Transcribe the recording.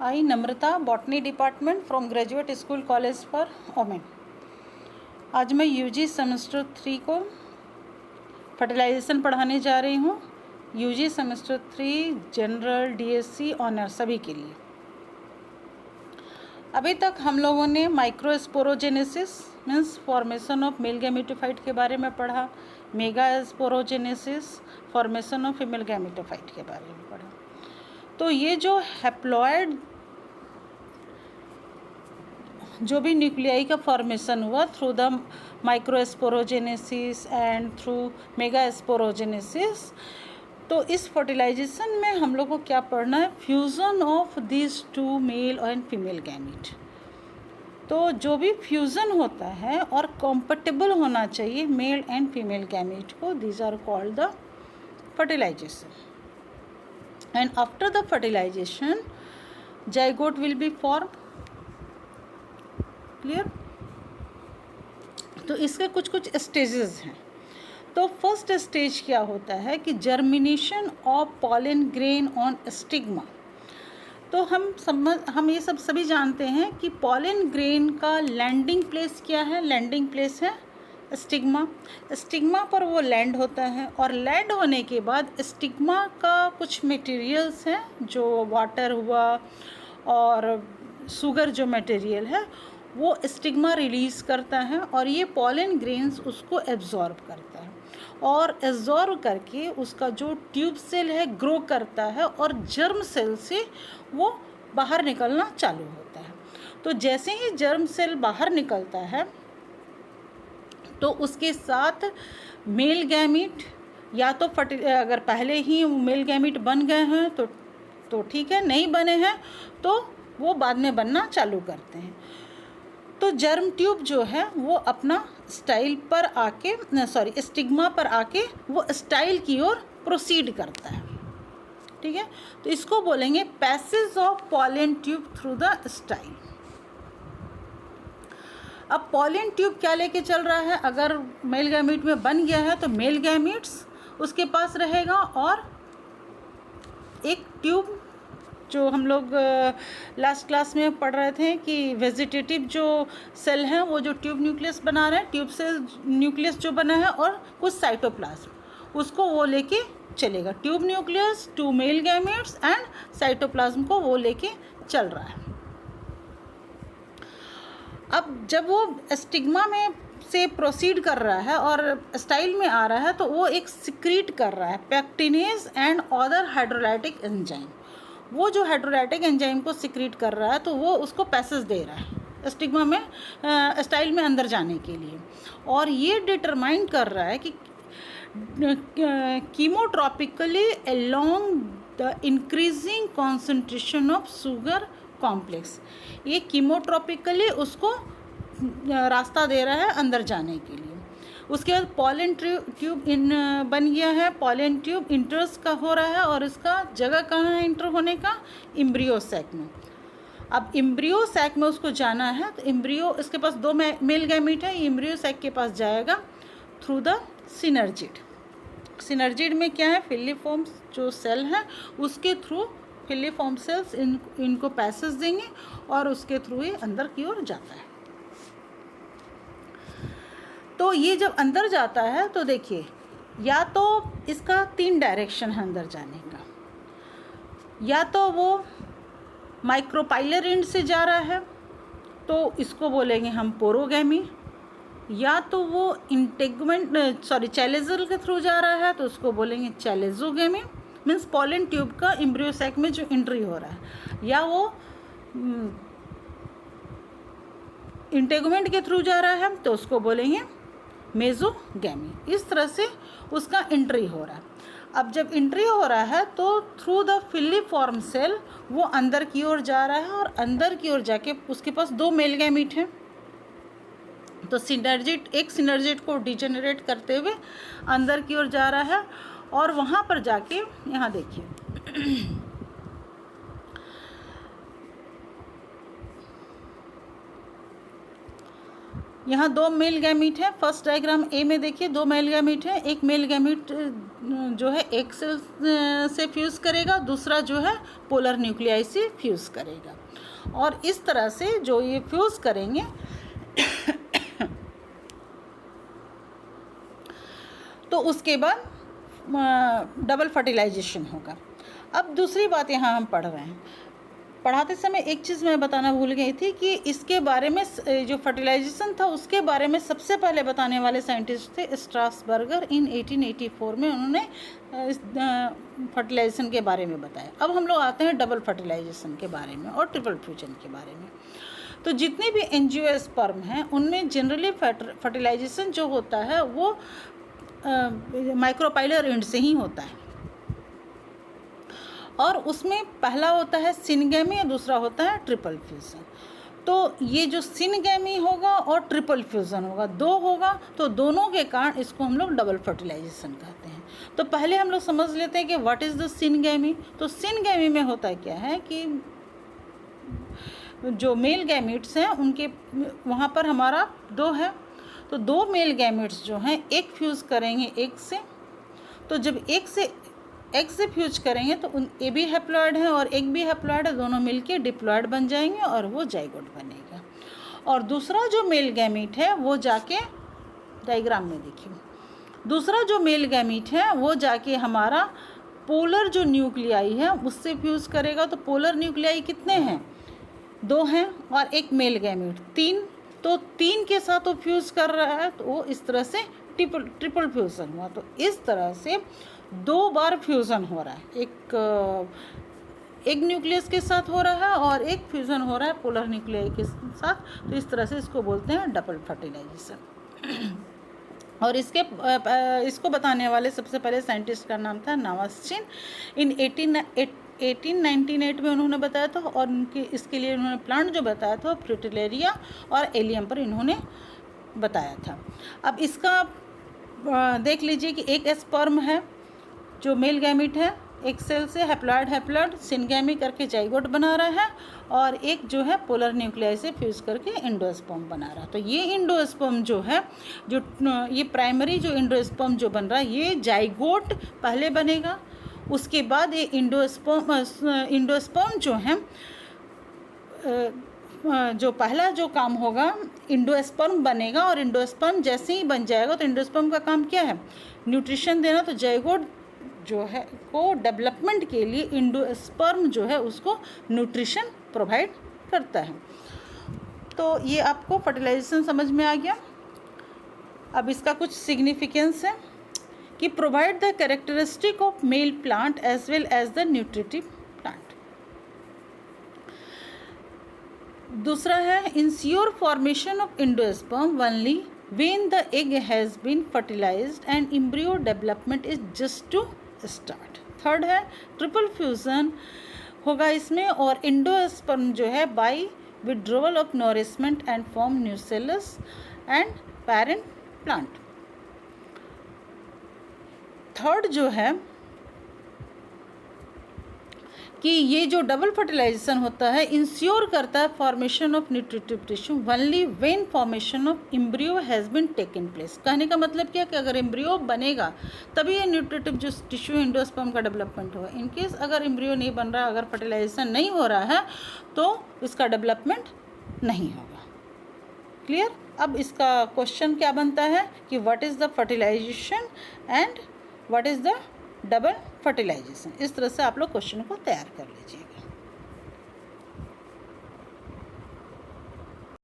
I Namrata, botany department from graduate school college for women. आज मैं UG semester 3 को fertilisation पढ़ाने जा रही हूँ। UG semester 3 general, DSC, honour सभी के लिए। अभी तक हम लोगों ने microsporogenesis means formation of male gametophyte के बारे में पढ़ा, megasporogenesis formation of female gametophyte के बारे में पढ़ा। तो ये जो हैप्लॉयड जो भी न्यूक्लियाई का फॉर्मेशन हुआ through the microsporogenesis and through mega sporogenesis, तो इस फर्टिलाइजेशन में हम लोग को क्या पढ़ना है? Fusion of this two male and female gamete. तो जो भी फ्यूज़न होता है और कॉम्पेटिबल होना चाहिए मेल एंड फीमेल गैमीट को, these are called the fertilization. And after the fertilization zygote will be form. Clear? तो इसके कुछ कुछ स्टेजेस हैं। तो फर्स्ट स्टेज क्या होता है कि germination of pollen grain on stigma. तो हम ये सब सभी जानते हैं कि पॉलन ग्रेन का लैंडिंग प्लेस क्या है? लैंडिंग प्लेस है स्टिग्मा। स्टिग्मा पर वो लैंड होता है और लैंड होने के बाद स्टिग्मा का कुछ मटेरियल्स हैं, जो वाटर हुआ और शुगर जो मटेरियल है वो स्टिग्मा रिलीज़ करता है और ये पॉलन ग्रेन्स उसको एब्जॉर्ब करता है और एब्जॉर्ब करके उसका जो ट्यूब सेल है ग्रो करता है और जर्म सेल से वो बाहर निकलना चालू होता है। तो जैसे ही जर्म सेल बाहर निकलता है तो उसके साथ मेल गैमीट या तो अगर पहले ही मेल गैमीट बन गए हैं तो ठीक है, नहीं बने हैं तो वो बाद में बनना चालू करते हैं। तो जर्म ट्यूब जो है वो अपना स्टाइल पर आके स्टिग्मा पर आके वो स्टाइल की ओर प्रोसीड करता है। ठीक है, तो इसको बोलेंगे passage of pollen tube through the style. अब पॉलन ट्यूब क्या लेके चल रहा है? अगर मेल गैमीट में बन गया है तो मेल गैमीट्स उसके पास रहेगा और एक ट्यूब जो हम लोग लास्ट क्लास में पढ़ रहे थे कि वेजिटेटिव जो सेल हैं वो जो ट्यूब न्यूक्लियस बना रहे हैं, ट्यूब सेल न्यूक्लियस जो बना है और कुछ साइटोप्लाज्म उसको वो लेके चलेगा। Tube nucleus, two male gametes and cytoplasm को वो लेके चल रहा है। अब जब वो स्टिग्मा में से प्रोसीड कर रहा है और स्टाइल में आ रहा है तो वो एक सिक्रीट कर रहा है pectinase and other hydrolytic enzyme. वो जो हाइड्रोलाइटिक एंजाइम को सिक्रीट कर रहा है तो वो उसको पैसेज दे रहा है स्टिग्मा में स्टाइल में अंदर जाने के लिए, और ये डिटरमाइन कर रहा है कि chemotropically along the increasing concentration of sugar complex, ये कीमोट्रॉपिकली उसको रास्ता दे रहा है अंदर जाने के लिए। उसके बाद पॉलन ट्यूब बन गया है। पॉलन ट्यूब इंटर्स का हो रहा है और इसका जगह कहाँ है इंटर होने का? एम्ब्रियो सैक में। अब एम्ब्रियो सैक में उसको जाना है तो एम्ब्रियो, इसके पास दो मेल गैमीट है, एम्ब्रियो सैक के पास जाएगा थ्रू द सिनर्जिड। सिनर्जिड में क्या है? फिलिफॉर्म जो सेल है उसके थ्रू फिलिफॉर्म सेल्स इनको पैसेज देंगे और उसके थ्रू ये अंदर की ओर जाता है। तो ये जब अंदर जाता है तो देखिए, या तो इसका 3 डायरेक्शन है अंदर जाने का, या तो वो माइक्रोपाइलर एंड से जा रहा है तो इसको बोलेंगे हम पोरोगैमी, या तो वो चैलेजल के थ्रू जा रहा है तो उसको बोलेंगे चैलेजोगैमी, मीन्स पॉलन ट्यूब का एम्ब्रियो सैक में जो एंट्री हो रहा है, या वो इंटेगुमेंट के थ्रू जा रहा है तो उसको बोलेंगे मेजोगैमी। इस तरह से उसका एंट्री हो रहा है। अब जब एंट्री हो रहा है तो थ्रू द फिलिफॉर्म सेल वो अंदर की ओर जा रहा है और अंदर की ओर जाके उसके पास 2 मेल गैमीट हैं। तो एक सिनर्जिड को डिजेनरेट करते हुए अंदर की ओर जा रहा है और वहाँ पर जाके यहाँ देखिए यहाँ 2 मेल गैमीट है। फर्स्ट डायग्राम ए में देखिए 2 मेल गैमीट है। एक मेल गैमीट जो है एक सेल से फ्यूज़ करेगा, दूसरा जो है पोलर न्यूक्लियाई से फ्यूज़ करेगा। और इस तरह से जो ये फ्यूज़ करेंगे तो उसके बाद डबल फर्टिलाइजेशन होगा। अब दूसरी बात यहाँ हम पढ़ रहे हैं, पढ़ाते समय एक चीज़ मैं बताना भूल गई थी कि इसके बारे में जो फर्टिलाइजेशन था उसके बारे में सबसे पहले बताने वाले साइंटिस्ट थे स्ट्रासबर्गर। इन 1884 में उन्होंने फर्टिलाइजेशन के बारे में बताया। अब हम लोग आते हैं डबल फर्टिलाइजेशन के बारे में और ट्रिपल फ्यूजन के बारे में। तो जितने भी एंजियोस्पर्म हैं उनमें जनरली फर्टिलाइजेशन जो होता है वो माइक्रोपाइलर एंड से ही होता है, और उसमें पहला होता है सिनगैमी और दूसरा होता है ट्रिपल फ्यूज़न। तो ये जो सिनगैमी होगा और ट्रिपल फ्यूज़न होगा, दो होगा, तो दोनों के कारण इसको हम लोग डबल फर्टिलाइजेशन कहते हैं। तो पहले हम लोग समझ लेते हैं कि व्हाट इज़ द सिनगैमी। तो सिनगैमी में होता क्या है कि जो मेल गैमीट्स हैं उनके वहाँ पर हमारा दो है, तो दो मेल गैमीट्स जो हैं एक फ्यूज़ करेंगे एक से, तो जब एक से फ्यूज करेंगे तो उन ए बी हैप्लॉइड है और एक भी हैप्लॉइड है, दोनों मिलके डिप्लॉइड बन जाएंगे और वो जाइगोट बनेगा। और दूसरा जो मेल गैमीट है वो जाके डायग्राम में देखिए, दूसरा जो मेल गैमीट है वो जाके हमारा पोलर जो न्यूक्लियाई है उससे फ्यूज़ करेगा। तो पोलर न्यूक्लियाई कितने हैं, दो हैं, और एक मेल गैमीट तीन, तो तीन के साथ वो फ्यूज़ कर रहा है, तो वो इस तरह से ट्रिपल फ्यूज़न हुआ। तो इस तरह से दो बार फ्यूज़न हो रहा है, एक न्यूक्लियस के साथ हो रहा है और एक फ्यूज़न हो रहा है पोलर न्यूक्लियाई के साथ। तो इस तरह से इसको बोलते हैं डबल फर्टिलाइजेशन। और इसको बताने वाले सबसे पहले साइंटिस्ट का नाम था नावास्चिन। इन 1898 में उन्होंने बताया था, और इसके लिए उन्होंने प्लांट जो बताया था फ्रिटिलेरिया और एलियम पर इन्होंने बताया था। अब इसका देख लीजिए कि एक स्पर्म है जो मेल गैमीट है, एक सेल से हैप्लॉइड सिनगैमी करके जाइगोट बना रहा है, और एक जो है पोलर न्यूक्लियाई से फ्यूज़ करके इंडोस्पर्म बना रहा है। तो ये इंडोस्पर्म जो है, जो ये प्राइमरी जो इंडोस्पर्म जो बन रहा है ये जाइगोट पहले बनेगा, उसके बाद ये इंडोस्पर्म जो है जो पहला जो काम होगा इंडोस्पर्म बनेगा, और इंडोस्पर्म जैसे ही बन जाएगा तो इंडोस्पर्म का काम क्या है, न्यूट्रिशन देना। तो जाइगोट जो है को डेवलपमेंट के लिए इंडोस्पर्म जो है उसको न्यूट्रिशन प्रोवाइड करता है। तो ये आपको फर्टिलाइजेशन समझ में आ गया। अब इसका कुछ सिग्निफिकेंस है कि provide the characteristic of male plant as well as the nutritive plant. दूसरा है ensure formation of endosperm only when the egg has been fertilized and embryo development is just to start। Third है triple fusion होगा इसमें, और endosperm जो है by withdrawal of nourishment and form nucellus and parent plant. Third जो है कि ये जो डबल फर्टिलाइजेशन होता है इंश्योर करता है formation of nutritive tissue only when formation of embryo has been taken place. कहने का मतलब क्या कि अगर एम्ब्रियो बनेगा तभी ये न्यूट्रिटिव जो टिश्यू इंडोस्पर्म का डेवलपमेंट होगा। इनकेस अगर एम्ब्रियो नहीं बन रहा, अगर फर्टिलाइजेशन नहीं हो रहा है तो इसका डेवलपमेंट नहीं होगा। क्लियर। अब इसका क्वेश्चन क्या बनता है कि what is the fertilization and what is the double fertilization. इस तरह से आप लोग क्वेश्चन को तैयार कर लीजिए।